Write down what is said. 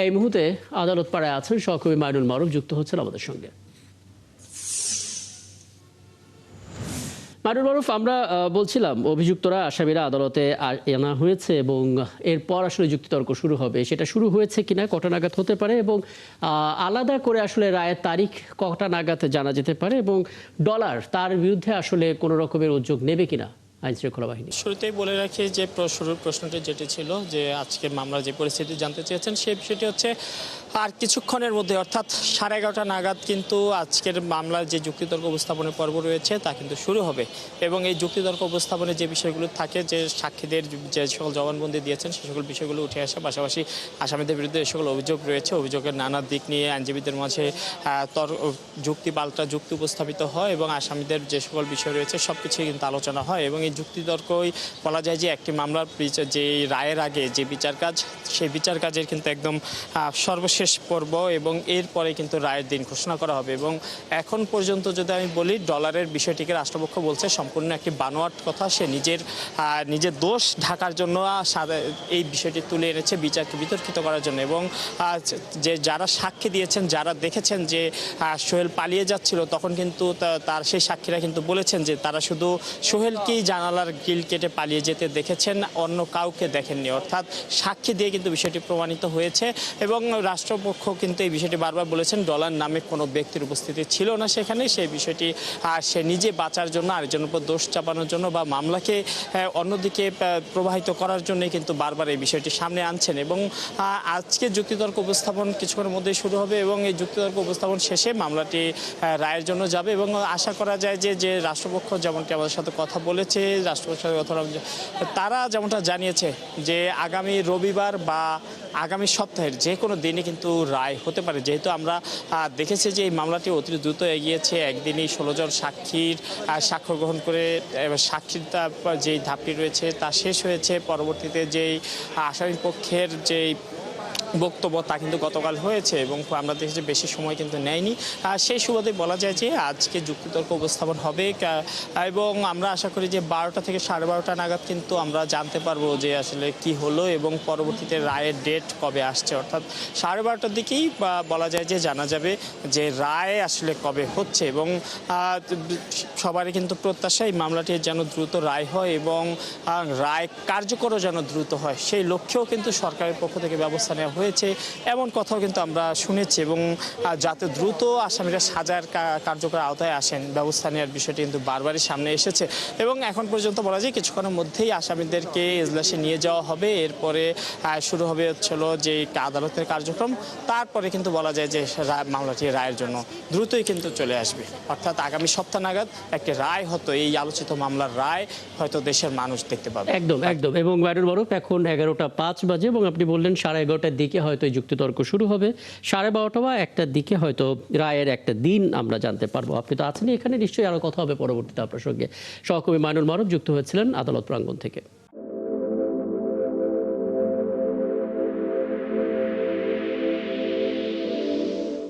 এই মুহূর্তে আদালত পাড়ায় আছেন সহকর্মী মাইনুল মারুফ, যুক্ত হচ্ছেন আমাদের সঙ্গে। মাইনুল মারুফ, আমরা বলছিলাম অভিযুক্তরা আসামিরা আদালতে আনা হয়েছে এবং এরপর আসলে যুক্তিতর্ক শুরু হবে। সেটা শুরু হয়েছে কিনা, কটা নাগাদ হতে পারে এবং আলাদা করে আসলে রায়ের তারিখ কটা নাগাদ জানা যেতে পারে এবং ডলার তার বিরুদ্ধে আসলে কোনো রকমের উদ্যোগ নেবে কিনা আইন শৃঙ্খলা বাহিনী? শুরুতেই বলে রাখি যে শুরুর প্রশ্নটি যেটি ছিল যে আজকের মামলার যে পরিস্থিতি জানতে চেয়েছেন, সেই বিষয়টি হচ্ছে আর কিছুক্ষণের মধ্যে অর্থাৎ 11:30 নাগাদ কিন্তু আজকের মামলার যে যুক্তিতর্ক উপস্থাপনের পর্ব রয়েছে তা কিন্তু শুরু হবে এবং এই যুক্তিতর্ক উপস্থাপনের যে বিষয়গুলো থাকে, যে সাক্ষীদের যে সকল জবানবন্দি দিয়েছেন সে সকল বিষয়গুলো উঠে আসে, পাশাপাশি আসামিদের বিরুদ্ধে যে সকল অভিযোগ রয়েছে, অভিযোগের নানা দিক নিয়ে আইনজীবীদের মাঝে যুক্তি পাল্টা যুক্তি উপস্থাপিত হয় এবং আসামিদের যে সকল বিষয় রয়েছে সব কিছুই কিন্তু আলোচনা হয় এবং এই যুক্তিতর্কই বলা যায় যে একটি মামলার যে রায়ের আগে যে বিচার কাজ, সেই বিচার কাজের কিন্তু একদম সর্বশেষ পর্ব এবং এরপরে কিন্তু রায়ের দিন ঘোষণা করা হবে। এবং এখন পর্যন্ত যদি আমি বলি, ডলারের বিষয়টিকে রাষ্ট্রপক্ষ বলছে সম্পূর্ণ একটি বানোয়াট কথা। সে নিজের দোষ ঢাকার জন্য এই বিষয়টি তুলে এনেছে বিচারকে বিতর্কিত করার জন্য এবং যে যারা সাক্ষী দিয়েছেন, যারা দেখেছেন যে সোহেল পালিয়ে যাচ্ছিল, তখন কিন্তু তার সেই সাক্ষীরা কিন্তু বলেছেন যে তারা শুধু সোহেলকেই জানালার গ্রিল কেটে পালিয়ে যেতে দেখেছেন, অন্য কাউকে দেখেননি। অর্থাৎ সাক্ষী দিয়ে কিন্তু বিষয়টি প্রমাণিত হয়েছে এবং রাষ্ট্রপক্ষ কিন্তু এই বিষয়টি বারবার বলেছেন ডলার নামে কোনো ব্যক্তির উপস্থিতি ছিল না সেখানে। সেই বিষয়টি সে নিজে বাঁচার জন্য, আরেকজনের উপর দোষ চাপানোর জন্য বা মামলাকে অন্যদিকে প্রবাহিত করার জন্যই কিন্তু বারবার এই বিষয়টি সামনে আনছেন এবং আজকে যুক্তিতর্ক উপস্থাপন কিছুক্ষণের মধ্যেই শুরু হবে এবং এই যুক্তিতর্ক উপস্থাপন শেষে মামলাটি রায়ের জন্য যাবে এবং আশা করা যায় যে রাষ্ট্রপক্ষ যেমনটি আমাদের সাথে কথা বলেছে, রাষ্ট্রপক্ষের কথা তারা যেমনটা জানিয়েছে যে আগামী রবিবার বা আগামী সপ্তাহের যে কোনো দিনে কিন্তু রায় হতে পারে। যেহেতু আমরা দেখেছি যে এই মামলাটি অতি দ্রুত এগিয়েছে, একদিনই 16 জন সাক্ষীর সাক্ষ্য গ্রহণ করে সাক্ষীর যেই ধাপটি রয়েছে তা শেষ হয়েছে। পরবর্তীতে যেই আসামি পক্ষের যেই বক্তব্য তা কিন্তু গতকাল হয়েছে এবং আমরা দেখেছি বেশি সময় কিন্তু নেয়নি। সেই সুবাদে বলা যায় যে আজকে যুক্তিতর্ক উপস্থাপন হবে এবং আমরা আশা করি যে 12টা থেকে 12:30 নাগাদ কিন্তু আমরা জানতে পারবো যে আসলে কি হলো এবং পরবর্তীতে রায়ের ডেট কবে আসছে। অর্থাৎ 12:30টার দিকেই বলা যায় যে জানা যাবে যে রায় আসলে কবে হচ্ছে এবং সবারই কিন্তু প্রত্যাশা এই মামলাটির যেন দ্রুত রায় হয় এবং রায় কার্যকরও যেন দ্রুত হয়, সেই লক্ষ্যেও কিন্তু সরকারের পক্ষ থেকে ব্যবস্থা নেওয়া হয়েছে এমন কথাও কিন্তু আমরা শুনেছি এবং যাতে দ্রুত আসামিরা সাজার কার্যকর আওতায় আসেন ব্যবস্থা নেওয়ার বিষয়টি কিন্তু বারবারই সামনে এসেছে এবং এখন পর্যন্ত বলা যায় কিছুক্ষণের মধ্যেই আসামিদেরকে এজলাসে নিয়ে যাওয়া হবে। এরপরে শুরু হবে যে আদালতের কার্যক্রম, তারপরে কিন্তু বলা যায় যে মামলাটি রায়ের জন্য দ্রুতই কিন্তু চলে আসবে। অর্থাৎ আগামী সপ্তাহ নাগাদ একটি রায় হতো, এই আলোচিত মামলার রায় হয়তো দেশের মানুষ দেখতে পাবে। একদম একদম। এবং মাইনুল মারুফ, এখন 11:05 বাজে এবং আপনি বললেন 11:30টার দিকে হয়তো এই যুক্তিতর্ক শুরু হবে, 12:30 বা 1টার দিকে হয়তো রায়ের একটা দিন আমরা জানতে পারবো। আপনি তো আছেন এখানে, নিশ্চয়ই আরো কথা হবে পরবর্তীতে আপনার সঙ্গে। সহকর্মী মাইনুল মারুফ যুক্ত হয়েছিলেন আদালত প্রাঙ্গণ থেকে।